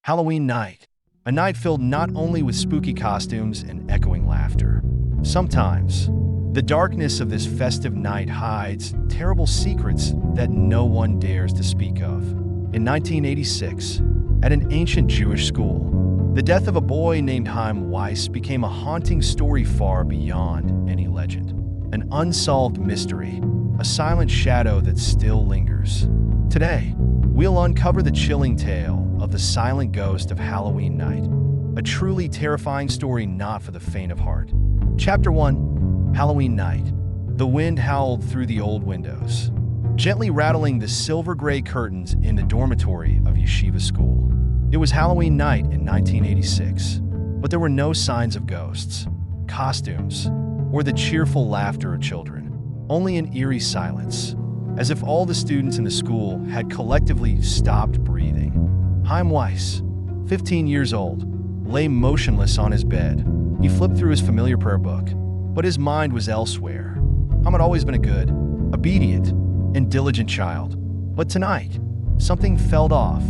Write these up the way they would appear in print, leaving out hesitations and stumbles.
Halloween night, a night filled not only with spooky costumes and echoing laughter. Sometimes, the darkness of this festive night hides terrible secrets that no one dares to speak of. In 1986, at an ancient Jewish school, the death of a boy named Chaim Weiss became a haunting story far beyond any legend. An unsolved mystery, a silent shadow that still lingers. Today, we'll uncover the chilling tale of the silent ghost of Halloween night, a truly terrifying story not for the faint of heart. Chapter 1: Halloween night. The wind howled through the old windows, gently rattling the silver-gray curtains in the dormitory of Yeshiva school. It was Halloween night in 1986, but there were no signs of ghosts, costumes, or the cheerful laughter of children. Only an eerie silence, as if all the students in the school had collectively stopped breathing. Chaim Weiss, 15 years old, lay motionless on his bed. He flipped through his familiar prayer book, but his mind was elsewhere. Chaim had always been a good, obedient, and diligent child. But tonight, something felt off.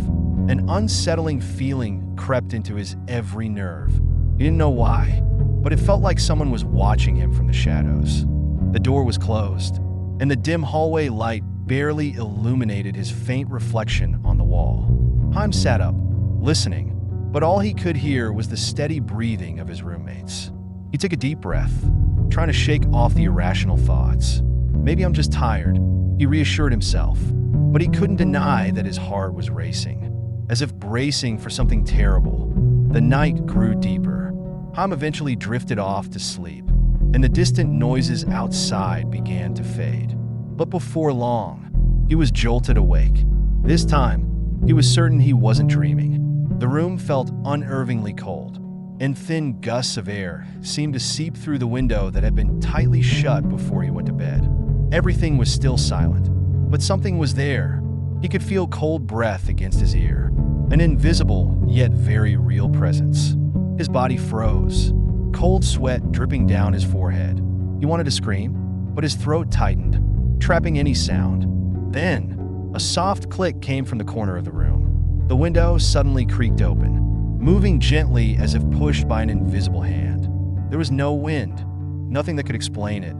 An unsettling feeling crept into his every nerve. He didn't know why, but it felt like someone was watching him from the shadows. The door was closed, and the dim hallway light barely illuminated his faint reflection on the wall. Chaim sat up, listening, but all he could hear was the steady breathing of his roommates. He took a deep breath, trying to shake off the irrational thoughts. Maybe I'm just tired, he reassured himself, but he couldn't deny that his heart was racing, as if bracing for something terrible. The night grew deeper. Chaim eventually drifted off to sleep, and the distant noises outside began to fade. But before long, he was jolted awake. This time, he was certain he wasn't dreaming. The room felt unnervingly cold, and thin gusts of air seemed to seep through the window that had been tightly shut before he went to bed. Everything was still silent, but something was there. He could feel cold breath against his ear, an invisible yet very real presence. His body froze, cold sweat dripping down his forehead. He wanted to scream, but his throat tightened, trapping any sound. Then, a soft click came from the corner of the room. The window suddenly creaked open, moving gently as if pushed by an invisible hand. There was no wind, nothing that could explain it.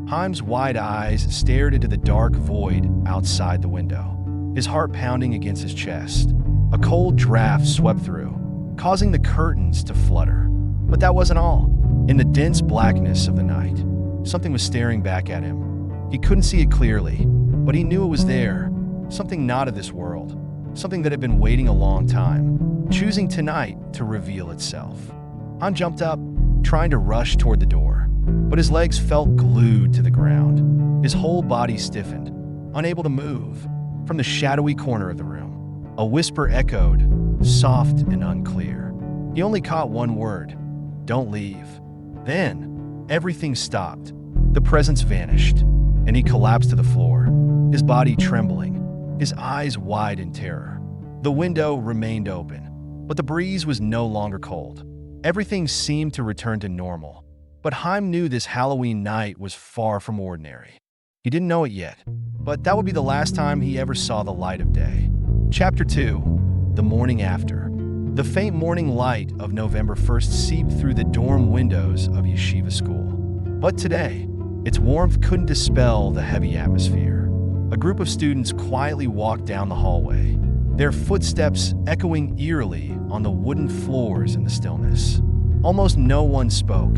Chaim's wide eyes stared into the dark void outside the window, his heart pounding against his chest. A cold draft swept through, causing the curtains to flutter. But that wasn't all. In the dense blackness of the night, something was staring back at him. He couldn't see it clearly, but he knew it was there. Something not of this world. Something that had been waiting a long time, choosing tonight to reveal itself. Chaim jumped up, trying to rush toward the door, but his legs felt glued to the ground. His whole body stiffened, unable to move. From the shadowy corner of the room, a whisper echoed, soft and unclear. He only caught one word: "Don't leave." Then, everything stopped. The presence vanished, and he collapsed to the floor, his body trembling, his eyes wide in terror. The window remained open, but the breeze was no longer cold. Everything seemed to return to normal. But Chaim knew this Halloween night was far from ordinary. He didn't know it yet, but that would be the last time he ever saw the light of day. Chapter 2: The morning after. The faint morning light of November 1st seeped through the dorm windows of Yeshiva school. But today, its warmth couldn't dispel the heavy atmosphere. A group of students quietly walked down the hallway, their footsteps echoing eerily on the wooden floors in the stillness. Almost no one spoke.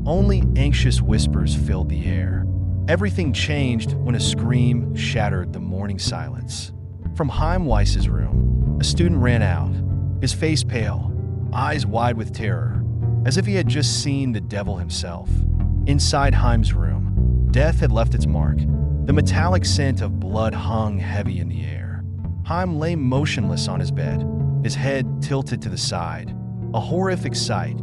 Only anxious whispers filled the air. Everything changed when a scream shattered the morning silence. From Chaim Weiss's room, a student ran out, his face pale, eyes wide with terror, as if he had just seen the devil himself. Inside Chaim's room, death had left its mark. The metallic scent of blood hung heavy in the air. Chaim lay motionless on his bed, his head tilted to the side. A horrific sight.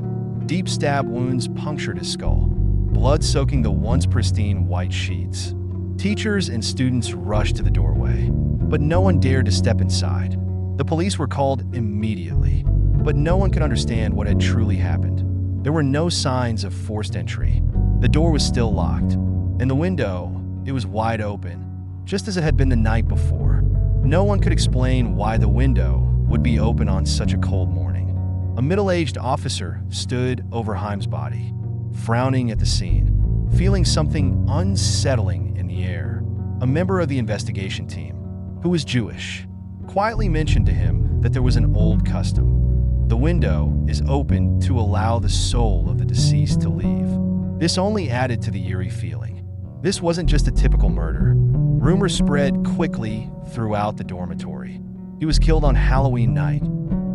Deep stab wounds punctured his skull, blood soaking the once pristine white sheets. Teachers and students rushed to the doorway, but no one dared to step inside. The police were called immediately, but no one could understand what had truly happened. There were no signs of forced entry. The door was still locked, and the window, it was wide open, just as it had been the night before. No one could explain why the window, would be open on such a cold morning. A middle-aged officer stood over Chaim's body, frowning at the scene, feeling something unsettling in the air. A member of the investigation team, who was Jewish, quietly mentioned to him that there was an old custom. The window is open to allow the soul of the deceased to leave. This only added to the eerie feeling. This wasn't just a typical murder. Rumors spread quickly throughout the dormitory. He was killed on Halloween night.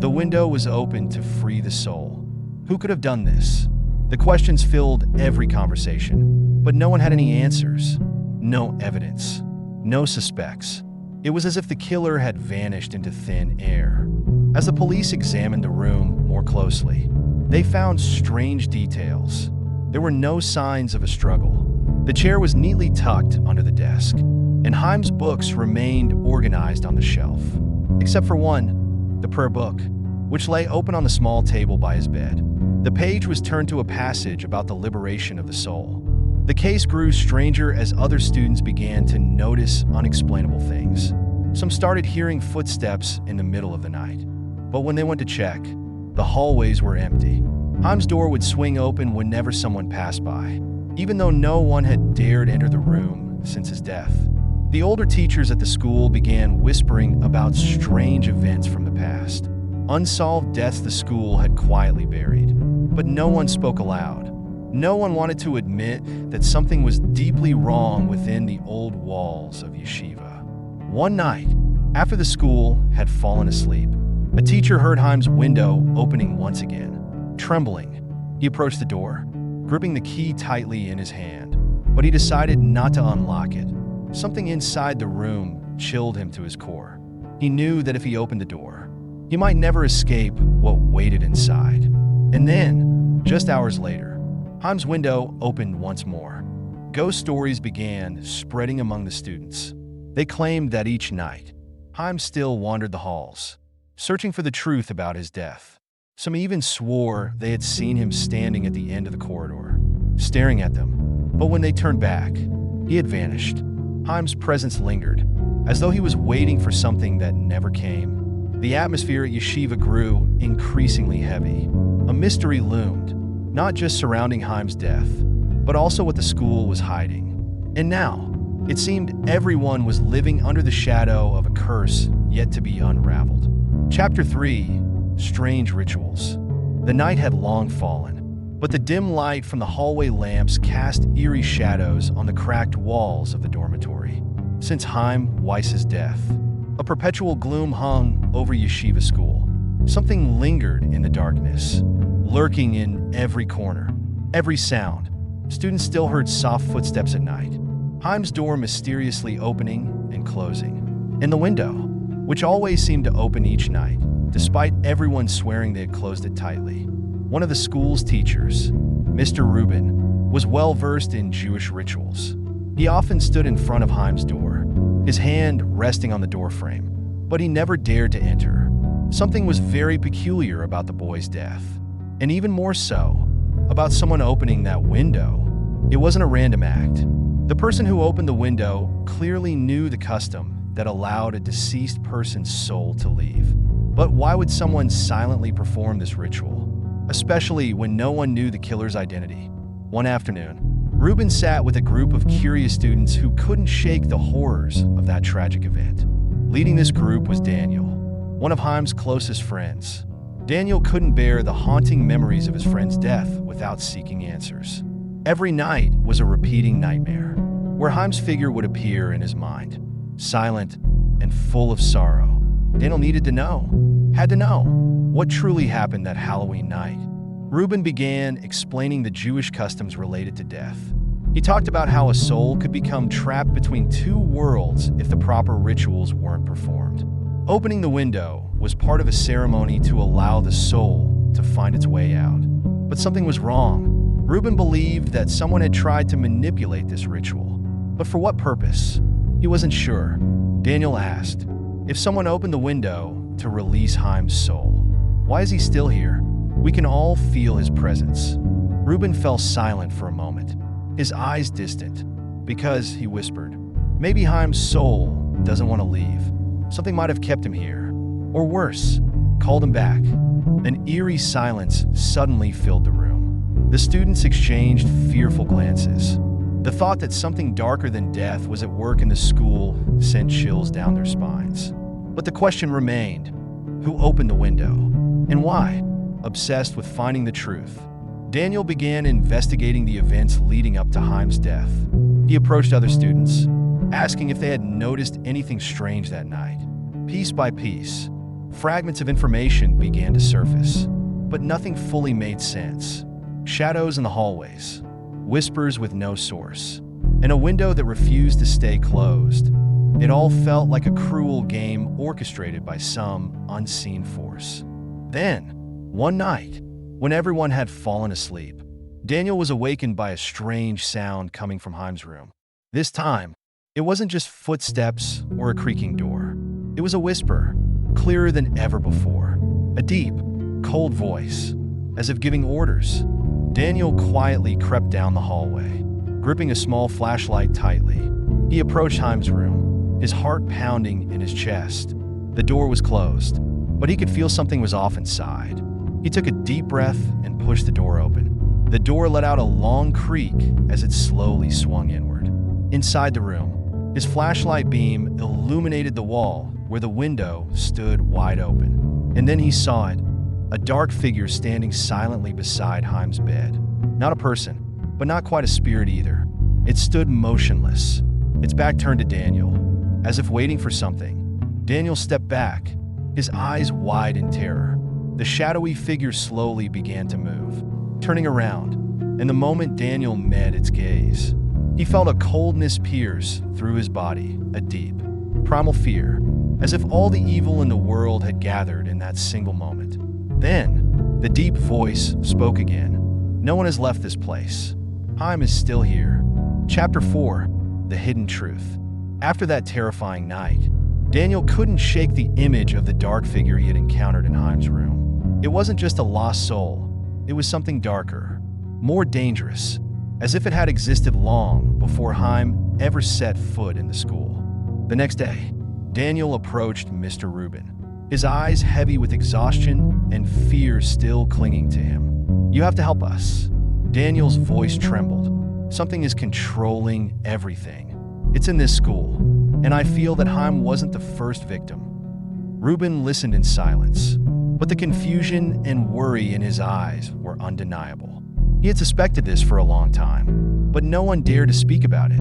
The window was open to free the soul. Who could have done this? The questions filled every conversation, but no one had any answers. No evidence. No suspects. It was as if the killer had vanished into thin air. As the police examined the room more closely, they found strange details. There were no signs of a struggle. The chair was neatly tucked under the desk, and Chaim's books remained organized on the shelf. Except for one, the prayer book, which lay open on the small table by his bed. The page was turned to a passage about the liberation of the soul. The case grew stranger as other students began to notice unexplainable things. Some started hearing footsteps in the middle of the night. But when they went to check, the hallways were empty. Chaim's door would swing open whenever someone passed by, even though no one had dared enter the room since his death. The older teachers at the school began whispering about strange events from the past. Unsolved deaths the school had quietly buried. But no one spoke aloud. No one wanted to admit that something was deeply wrong within the old walls of yeshiva. One night, after the school had fallen asleep, a teacher heard Chaim's window opening once again. Trembling, he approached the door, gripping the key tightly in his hand. But he decided not to unlock it. Something inside the room chilled him to his core. He knew that if he opened the door, he might never escape what waited inside. And then, just hours later, Chaim's window opened once more. Ghost stories began spreading among the students. They claimed that each night, Chaim still wandered the halls, searching for the truth about his death. Some even swore they had seen him standing at the end of the corridor, staring at them. But when they turned back, he had vanished. Chaim's presence lingered, as though he was waiting for something that never came. The atmosphere at yeshiva grew increasingly heavy. A mystery loomed, not just surrounding Chaim's death, but also what the school was hiding. And now, it seemed everyone was living under the shadow of a curse yet to be unraveled. Chapter 3: Strange Rituals. The night had long fallen, but the dim light from the hallway lamps cast eerie shadows on the cracked walls of the dormitory. Since Chaim Weiss's death, a perpetual gloom hung over yeshiva school. Something lingered in the darkness, lurking in every corner, every sound. Students still heard soft footsteps at night, Chaim's door mysteriously opening and closing, and the window, which always seemed to open each night, despite everyone swearing they had closed it tightly. One of the school's teachers, Mr. Rubin, was well-versed in Jewish rituals. He often stood in front of Chaim's door, his hand resting on the doorframe, but he never dared to enter. Something was very peculiar about the boy's death, and even more so, about someone opening that window. It wasn't a random act. The person who opened the window clearly knew the custom that allowed a deceased person's soul to leave. But why would someone silently perform this ritual, especially when no one knew the killer's identity? One afternoon, Rubin sat with a group of curious students who couldn't shake the horrors of that tragic event. Leading this group was Daniel, one of Chaim's closest friends. Daniel couldn't bear the haunting memories of his friend's death without seeking answers. Every night was a repeating nightmare, where Chaim's figure would appear in his mind, silent and full of sorrow. Daniel needed to know, had to know, what truly happened that Halloween night. Rubin began explaining the Jewish customs related to death. He talked about how a soul could become trapped between two worlds if the proper rituals weren't performed. Opening the window was part of a ceremony to allow the soul to find its way out. But something was wrong. Rubin believed that someone had tried to manipulate this ritual. But for what purpose? He wasn't sure. Daniel asked, if someone opened the window to release Chaim's soul, why is he still here? We can all feel his presence. Rubin fell silent for a moment, his eyes distant, because, he whispered, maybe Chaim's soul doesn't want to leave. Something might have kept him here. or worse, called him back. An eerie silence suddenly filled the room. The students exchanged fearful glances. The thought that something darker than death was at work in the school sent chills down their spines. But the question remained: who opened the window? And why? Obsessed with finding the truth, Daniel began investigating the events leading up to Chaim's death. He approached other students, asking if they had noticed anything strange that night. Piece by piece, fragments of information began to surface, but nothing fully made sense. Shadows in the hallways, whispers with no source, and a window that refused to stay closed. It all felt like a cruel game orchestrated by some unseen force. Then, one night, when everyone had fallen asleep, Daniel was awakened by a strange sound coming from Chaim's room. This time, it wasn't just footsteps or a creaking door. It was a whisper, clearer than ever before. A deep, cold voice, as if giving orders. Daniel quietly crept down the hallway, gripping a small flashlight tightly. He approached Chaim's room, his heart pounding in his chest. The door was closed, but he could feel something was off inside. He took a deep breath and pushed the door open. The door let out a long creak as it slowly swung inward. Inside the room, his flashlight beam illuminated the wall where the window stood wide open. And then he saw it, a dark figure standing silently beside Chaim's bed. Not a person, but not quite a spirit either. It stood motionless, its back turned to Daniel, as if waiting for something. Daniel stepped back, his eyes wide in terror. The shadowy figure slowly began to move, turning around, and the moment Daniel met its gaze, he felt a coldness pierce through his body, a deep, primal fear, as if all the evil in the world had gathered in that single moment. Then, the deep voice spoke again. No one has left this place. Chaim is still here. Chapter 4, The Hidden Truth. After that terrifying night, Daniel couldn't shake the image of the dark figure he had encountered in Chaim's room. It wasn't just a lost soul, it was something darker, more dangerous, as if it had existed long before Chaim ever set foot in the school. The next day, Daniel approached Mr. Rubin, his eyes heavy with exhaustion and fear still clinging to him. "You have to help us." Daniel's voice trembled. "Something is controlling everything. It's in this school, and I feel that Chaim wasn't the first victim." Rubin listened in silence, but the confusion and worry in his eyes were undeniable. He had suspected this for a long time, but no one dared to speak about it.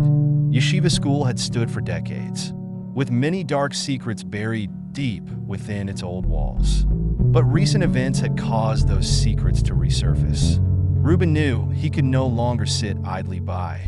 Yeshiva school had stood for decades, with many dark secrets buried deep within its old walls. But recent events had caused those secrets to resurface. Rubin knew he could no longer sit idly by.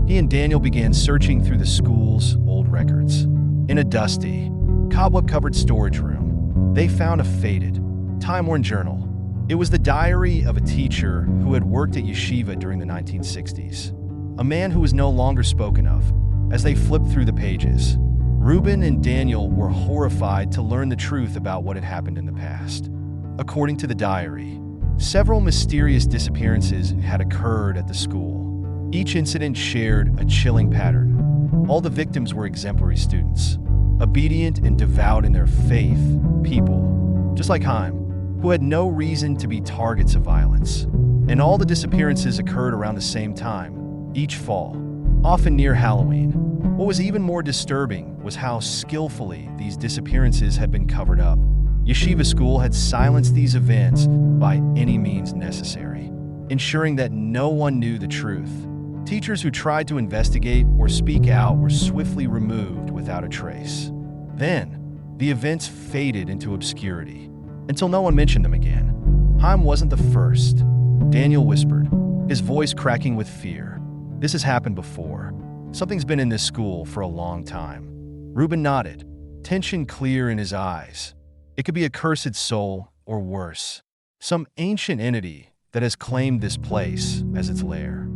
He and Daniel began searching through the school's old records. In a dusty, cobweb-covered storage room, they found a faded, time-worn journal. It was the diary of a teacher who had worked at yeshiva during the 1960s, a man who was no longer spoken of. As they flipped through the pages, Rubin and Daniel were horrified to learn the truth about what had happened in the past. According to the diary, several mysterious disappearances had occurred at the school. Each incident shared a chilling pattern. All the victims were exemplary students, obedient and devout in their faith, people, just like Chaim, who had no reason to be targets of violence. And all the disappearances occurred around the same time, each fall, often near Halloween. What was even more disturbing was how skillfully these disappearances had been covered up. Yeshiva school had silenced these events by any means necessary, ensuring that no one knew the truth. Teachers who tried to investigate or speak out were swiftly removed without a trace. Then, the events faded into obscurity, until no one mentioned them again. Chaim wasn't the first, Daniel whispered, his voice cracking with fear. "This has happened before. Something's been in this school for a long time." Rubin nodded, tension clear in his eyes. It could be a cursed soul, or worse, some ancient entity that has claimed this place as its lair.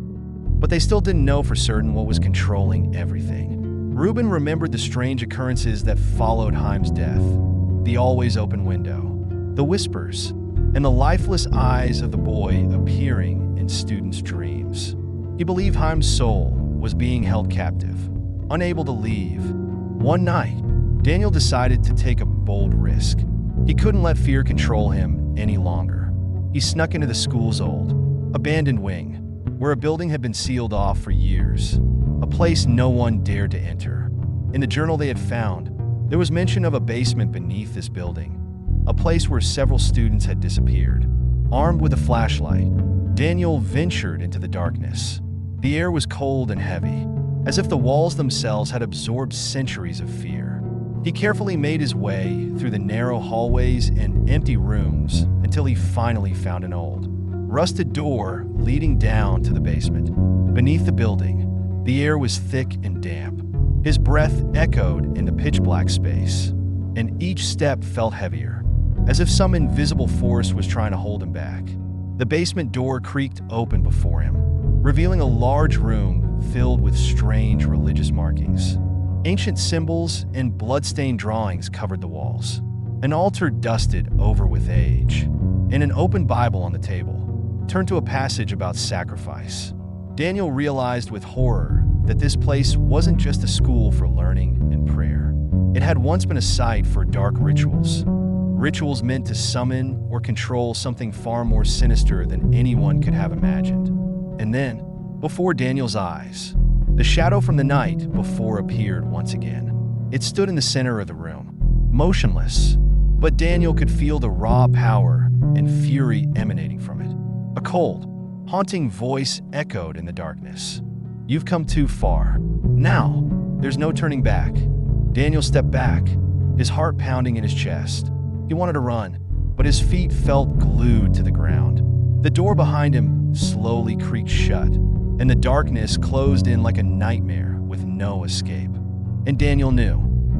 But they still didn't know for certain what was controlling everything. Rubin remembered the strange occurrences that followed Chaim's death, the always open window, the whispers, and the lifeless eyes of the boy appearing in students' dreams. He believed Chaim's soul was being held captive, unable to leave. One night, Daniel decided to take a bold risk. He couldn't let fear control him any longer. He snuck into the school's old, abandoned wing, where a building had been sealed off for years, a place no one dared to enter. In the journal they had found, there was mention of a basement beneath this building, a place where several students had disappeared. Armed with a flashlight, Daniel ventured into the darkness. The air was cold and heavy, as if the walls themselves had absorbed centuries of fear. He carefully made his way through the narrow hallways and empty rooms until he finally found an old, rusted door leading down to the basement. Beneath the building, the air was thick and damp. His breath echoed in the pitch-black space, and each step felt heavier, as if some invisible force was trying to hold him back. The basement door creaked open before him, revealing a large room filled with strange religious markings. Ancient symbols and blood-stained drawings covered the walls. An altar dusted over with age, and an open Bible on the table turned to a passage about sacrifice. Daniel realized with horror that this place wasn't just a school for learning and prayer. It had once been a site for dark rituals meant to summon or control something far more sinister than anyone could have imagined. And then, before Daniel's eyes, the shadow from the night before appeared once again. It stood in the center of the room, motionless, but Daniel could feel the raw power and fury emanating from it. A cold, haunting voice echoed in the darkness. "You've come too far. Now, there's no turning back." Daniel stepped back, his heart pounding in his chest. He wanted to run, but his feet felt glued to the ground. The door behind him slowly creaked shut, and the darkness closed in like a nightmare with no escape. And Daniel knew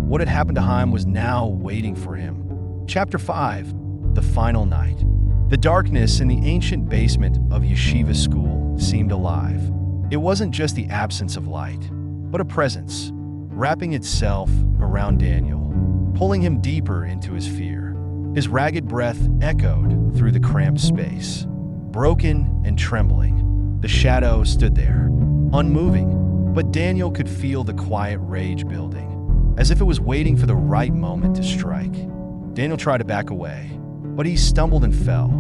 what had happened to Chaim was now waiting for him. Chapter 5, The Final Night. The darkness in the ancient basement of Yeshiva school seemed alive. It wasn't just the absence of light, but a presence, wrapping itself around Daniel, pulling him deeper into his fear. His ragged breath echoed through the cramped space. Broken and trembling, the shadow stood there, unmoving, but Daniel could feel the quiet rage building, as if it was waiting for the right moment to strike. Daniel tried to back away, but he stumbled and fell.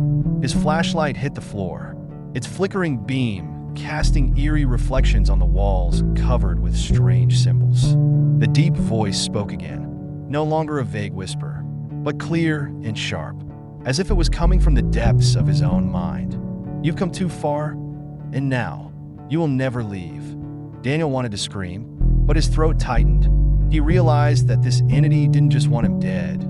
His flashlight hit the floor, its flickering beam casting eerie reflections on the walls covered with strange symbols. The deep voice spoke again, no longer a vague whisper, but clear and sharp, as if it was coming from the depths of his own mind. "You've come too far, and now you will never leave." Daniel wanted to scream, but his throat tightened. He realized that this entity didn't just want him dead,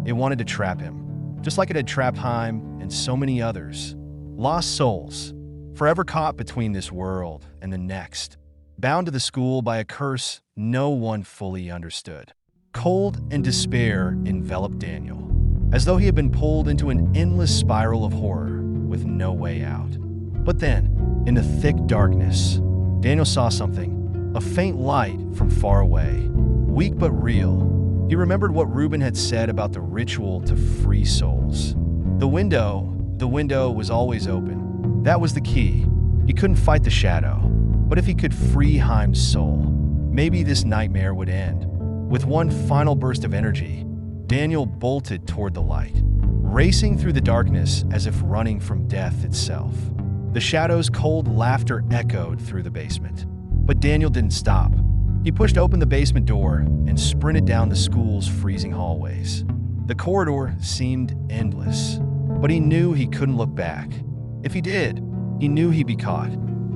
it wanted to trap him, just like it had trapped Chaim and so many others. Lost souls, forever caught between this world and the next, bound to the school by a curse no one fully understood. Cold and despair enveloped Daniel, as though he had been pulled into an endless spiral of horror with no way out. But then, in the thick darkness, Daniel saw something, a faint light from far away, weak but real. He remembered what Reuben had said about the ritual to free souls. The window was always open. That was the key. He couldn't fight the shadow, but if he could free Chaim's soul, maybe this nightmare would end. With one final burst of energy, Daniel bolted toward the light, racing through the darkness as if running from death itself. The shadow's cold laughter echoed through the basement. But Daniel didn't stop. He pushed open the basement door and sprinted down the school's freezing hallways. The corridor seemed endless, but he knew he couldn't look back. If he did, he knew he'd be caught.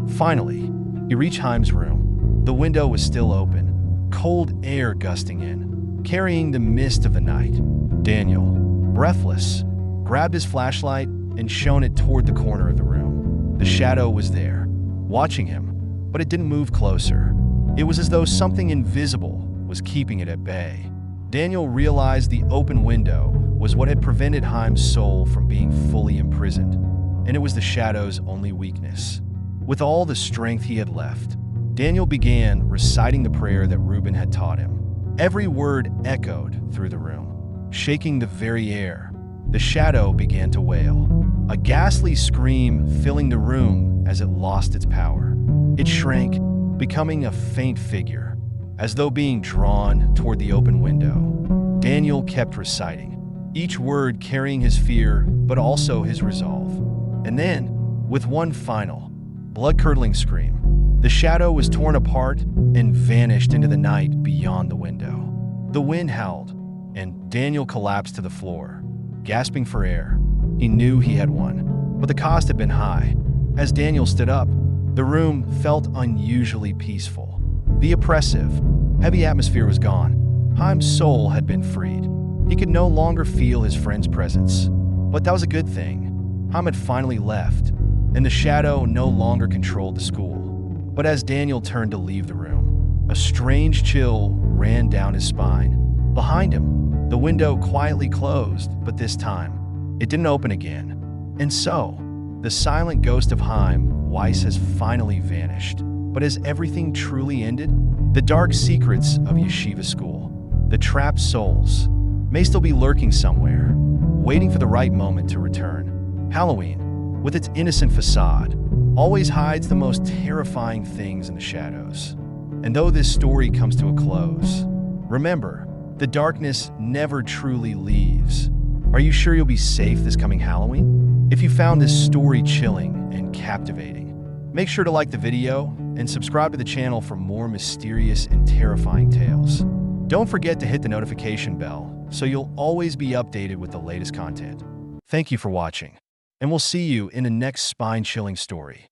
Finally, he reached Chaim's room. The window was still open, cold air gusting in, carrying the mist of the night. Daniel, breathless, grabbed his flashlight and shone it toward the corner of the room. The shadow was there, watching him, but it didn't move closer. It was as though something invisible was keeping it at bay. Daniel realized the open window was what had prevented Chaim's soul from being fully imprisoned, and it was the shadow's only weakness. With all the strength he had left, Daniel began reciting the prayer that Reuben had taught him. Every word echoed through the room, shaking the very air. The shadow began to wail, a ghastly scream filling the room as it lost its power. It shrank, becoming a faint figure, as though being drawn toward the open window. Daniel kept reciting, each word carrying his fear but also his resolve. And then, with one final, blood-curdling scream, the shadow was torn apart and vanished into the night beyond the window. The wind howled, and Daniel collapsed to the floor, gasping for air. He knew he had won, but the cost had been high. As Daniel stood up, the room felt unusually peaceful. The oppressive, heavy atmosphere was gone. Chaim's soul had been freed. He could no longer feel his friend's presence. But that was a good thing. Chaim had finally left, and the shadow no longer controlled the school. But as Daniel turned to leave the room, a strange chill ran down his spine. Behind him, the window quietly closed, but this time, it didn't open again. And so, the silent ghost of Chaim Weiss has finally vanished. But has everything truly ended? The dark secrets of Yeshiva school, the trapped souls, may still be lurking somewhere, waiting for the right moment to return. Halloween, with its innocent facade, always hides the most terrifying things in the shadows. And though this story comes to a close, remember, the darkness never truly leaves. Are you sure you'll be safe this coming Halloween? If you found this story chilling and captivating, make sure to like the video and subscribe to the channel for more mysterious and terrifying tales. Don't forget to hit the notification bell so you'll always be updated with the latest content. Thank you for watching, and we'll see you in the next spine-chilling story.